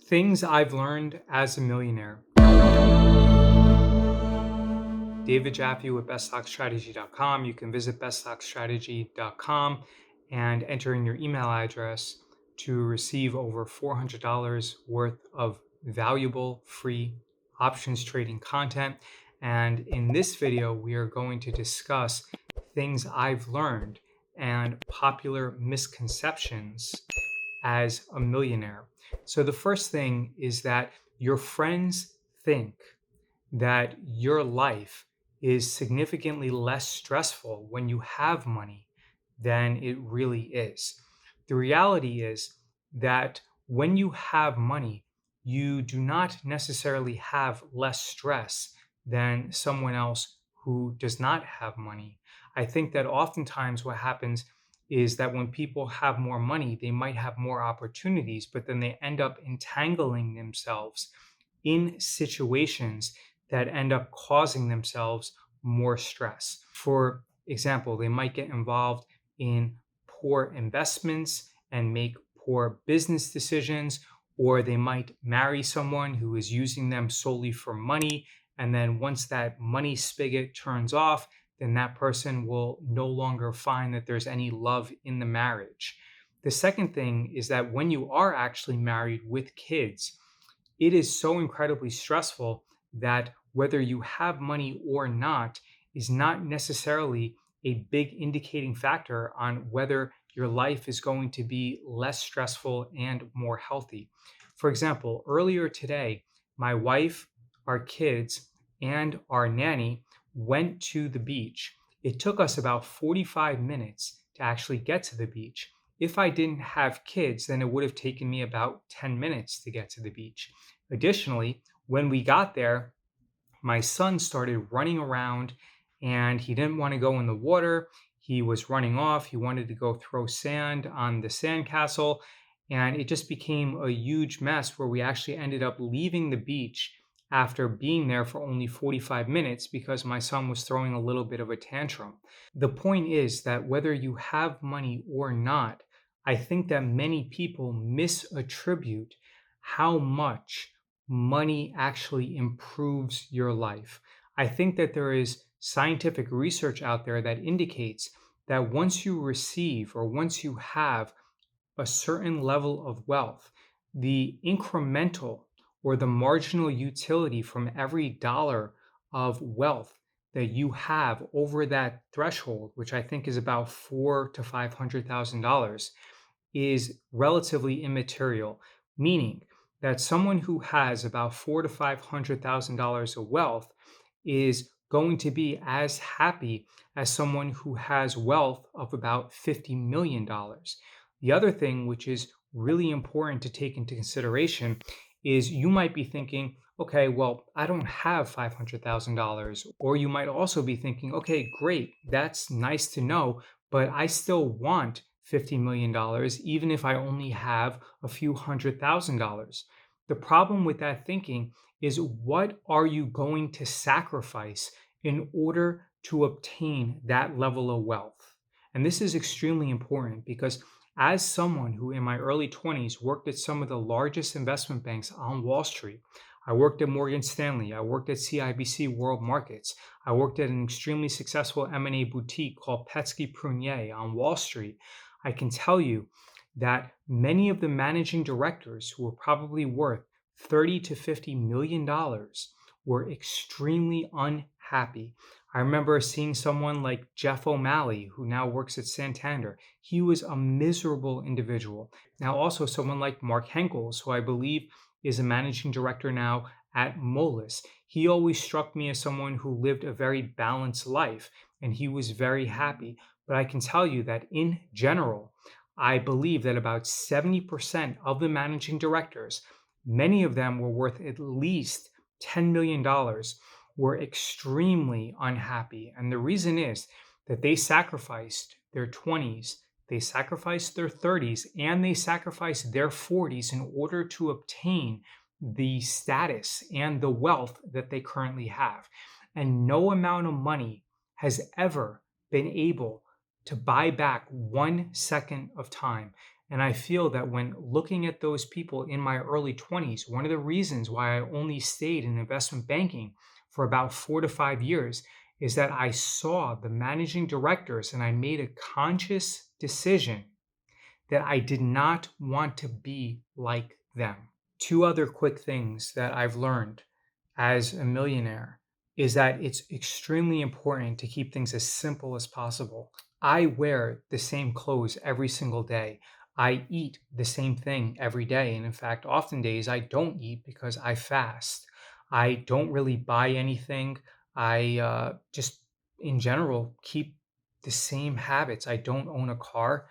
Things I've learned as a millionaire. David Jaffe with BestStockStrategy.com. You can visit BestStockStrategy.com and enter in your email address to receive over $400 worth of valuable free options trading content. And in this video, we are going to discuss things I've learned and popular misconceptions as a millionaire. So the first thing is that your friends think that your life is significantly less stressful when you have money than it really is. The reality is that when you have money, you do not necessarily have less stress than someone else who does not have money. I think that oftentimes what happens is that when people have more money, they might have more opportunities, but then they end up entangling themselves in situations that end up causing themselves more stress. For example, they might get involved in poor investments and make poor business decisions, or they might marry someone who is using them solely for money. And then once that money spigot turns off, then that person will no longer find that there's any love in the marriage. The second thing is that when you are actually married with kids, it is so incredibly stressful that whether you have money or not is not necessarily a big indicating factor on whether your life is going to be less stressful and more healthy. For example, earlier today, my wife, our kids, and our nanny went to the beach. It took us about 45 minutes to actually get to the beach. If I didn't have kids, then it would have taken me about 10 minutes to get to the beach. Additionally, when we got there, my son started running around and he didn't want to go in the water. He was running off. He wanted to go throw sand on the sandcastle. And it just became a huge mess where we actually ended up leaving the beach after being there for only 45 minutes because my son was throwing a little bit of a tantrum. The point is that whether you have money or not, I think that many people misattribute how much money actually improves your life. I think that there is scientific research out there that indicates that once you receive or once you have a certain level of wealth, the incremental or the marginal utility from every dollar of wealth that you have over that threshold, which I think is about four to $500,000, is relatively immaterial, meaning that someone who has about four to $500,000 of wealth is going to be as happy as someone who has wealth of about $50 million. The other thing, which is really important to take into consideration, is you might be thinking, okay, well, I don't have $500,000. Or you might also be thinking, okay, great, that's nice to know, but I still want $50 million, even if I only have a few $100,000. The problem with that thinking is, what are you going to sacrifice in order to obtain that level of wealth? And this is extremely important because as someone who in my early 20s worked at some of the largest investment banks on Wall Street, I worked at Morgan Stanley, I worked at CIBC World Markets, I worked at an extremely successful M&A boutique called Petsky Prunier on Wall Street. I can tell you that many of the managing directors who were probably worth 30 to $50 million were extremely unhappy. I remember seeing someone like Jeff O'Malley, who now works at Santander. He was a miserable individual. Now, also someone like Mark Henkels, who I believe is a managing director now at Moelis. He always struck me as someone who lived a very balanced life, and he was very happy. But I can tell you that in general, I believe that about 70% of the managing directors, many of them were worth at least $10 million, were extremely unhappy. And the reason is that they sacrificed their 20s, they sacrificed their 30s, and they sacrificed their 40s in order to obtain the status and the wealth that they currently have. And no amount of money has ever been able to buy back 1 second of time. And I feel that when looking at those people in my early 20s, one of the reasons why I only stayed in investment banking for about 4 to 5 years is that I saw the managing directors and I made a conscious decision that I did not want to be like them. Two other quick things that I've learned as a millionaire is that it's extremely important to keep things as simple as possible. I wear the same clothes every single day. I eat the same thing every day. And in fact, often days I don't eat because I fast. I don't really buy anything. I just, in general, keep the same habits. I don't own a car.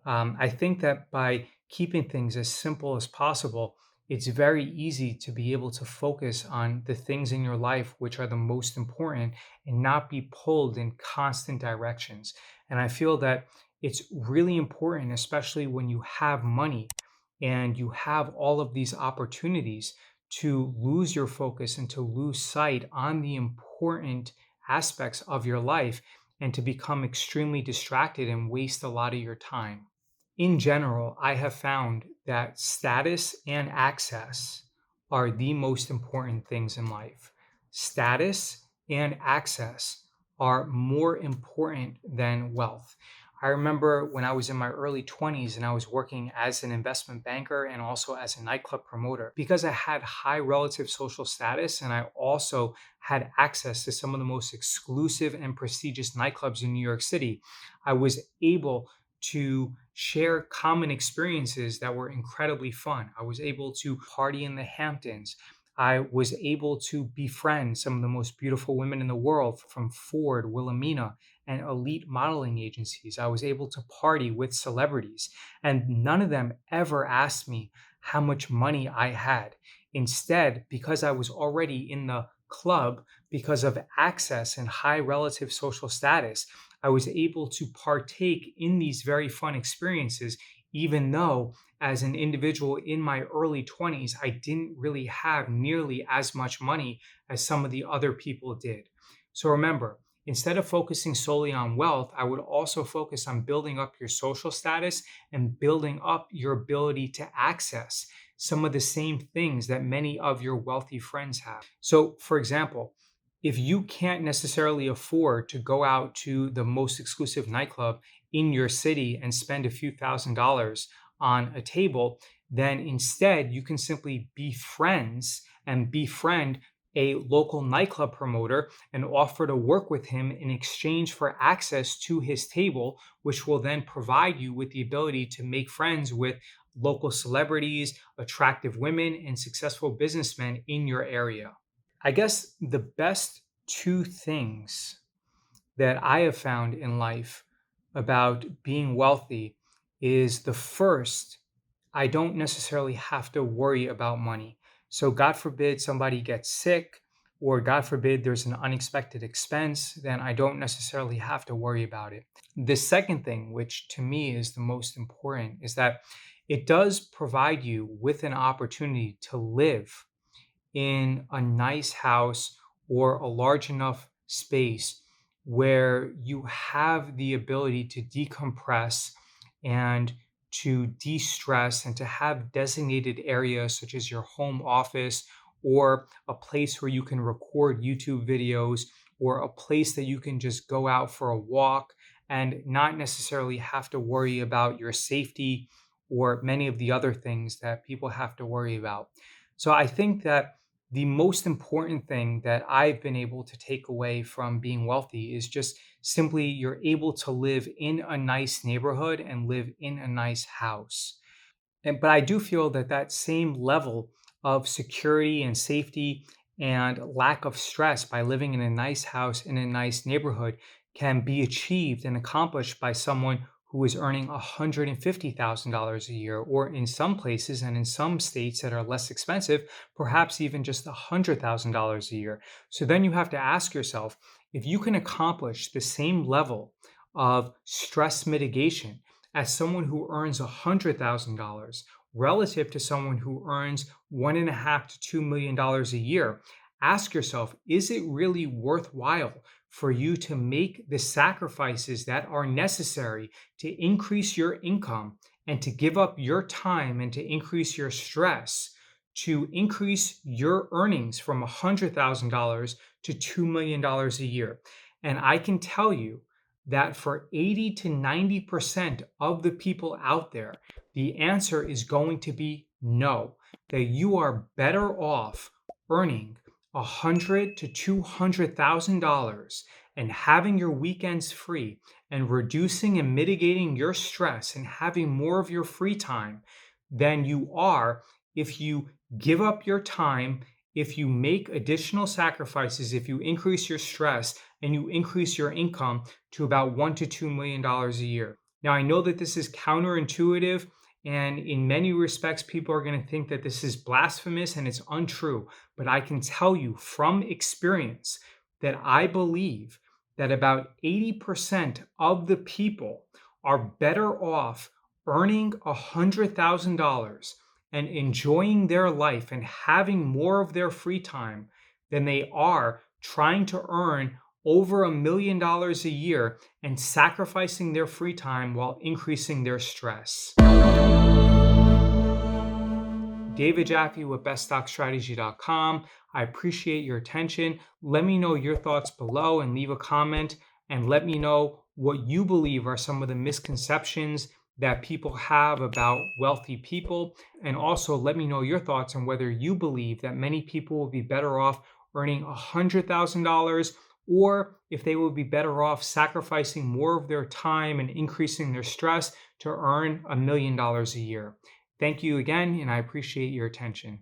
I think that by keeping things as simple as possible, it's very easy to be able to focus on the things in your life which are the most important and not be pulled in constant directions. And I feel that it's really important, especially when you have money and you have all of these opportunities, to lose your focus and to lose sight on the important aspects of your life and to become extremely distracted and waste a lot of your time. In general, I have found that status and access are the most important things in life. Status and access are more important than wealth. I remember when I was in my early 20s and I was working as an investment banker and also as a nightclub promoter, because I had high relative social status and I also had access to some of the most exclusive and prestigious nightclubs in New York City. I was able to share common experiences that were incredibly fun. I was able to party in the Hamptons. I was able to befriend some of the most beautiful women in the world from Ford, Wilhelmina, and elite modeling agencies. I was able to party with celebrities, and none of them ever asked me how much money I had. Instead, because I was already in the club, because of access and high relative social status, I was able to partake in these very fun experiences, even though as an individual in my early 20s, I didn't really have nearly as much money as some of the other people did. So remember, instead of focusing solely on wealth, I would also focus on building up your social status and building up your ability to access some of the same things that many of your wealthy friends have. So, for example, if you can't necessarily afford to go out to the most exclusive nightclub in your city and spend a few $1,000s on a table, then instead you can simply be friends and befriend a local nightclub promoter and offer to work with him in exchange for access to his table, which will then provide you with the ability to make friends with local celebrities, attractive women, and successful businessmen in your area. I guess the best two things that I have found in life about being wealthy is the first, I don't necessarily have to worry about money. So, God forbid somebody gets sick, or God forbid there's an unexpected expense, then I don't necessarily have to worry about it. The second thing, which to me is the most important, is that it does provide you with an opportunity to live in a nice house or a large enough space where you have the ability to decompress and to de stress and to have designated areas such as your home office or a place where you can record YouTube videos or a place that you can just go out for a walk and not necessarily have to worry about your safety or many of the other things that people have to worry about. So I think that the most important thing that I've been able to take away from being wealthy is just simply you're able to live in a nice neighborhood and live in a nice house. But I do feel that that same level of security and safety and lack of stress by living in a nice house in a nice neighborhood can be achieved and accomplished by someone who is earning $150,000 a year, or in some places and in some states that are less expensive, perhaps even just $100,000 a year. So then you have to ask yourself, if you can accomplish the same level of stress mitigation as someone who earns $100,000 relative to someone who earns $1.5 to $2 million a year, ask yourself, is it really worthwhile for you to make the sacrifices that are necessary to increase your income and to give up your time and to increase your stress to increase your earnings from $100,000 to $2 million a year. And I can tell you that for 80 to 90% of the people out there, the answer is going to be no, that you are better off earning $100,000 to $200,000 and having your weekends free and reducing and mitigating your stress and having more of your free time than you are if you give up your time, if you make additional sacrifices, if you increase your stress and you increase your income to about $1 to $2 million a year. Now, I know that this is counterintuitive, and in many respects, people are going to think that this is blasphemous and it's untrue. But I can tell you from experience that I believe that about 80% of the people are better off earning $100,000 and enjoying their life and having more of their free time than they are trying to earn over $1 million a year and sacrificing their free time while increasing their stress. David Jaffe with BestStockStrategy.com. I appreciate your attention. Let me know your thoughts below and leave a comment, and let me know what you believe are some of the misconceptions that people have about wealthy people. And also let me know your thoughts on whether you believe that many people will be better off earning $100,000 or if they will be better off sacrificing more of their time and increasing their stress to earn $1 million a year. Thank you again, and I appreciate your attention.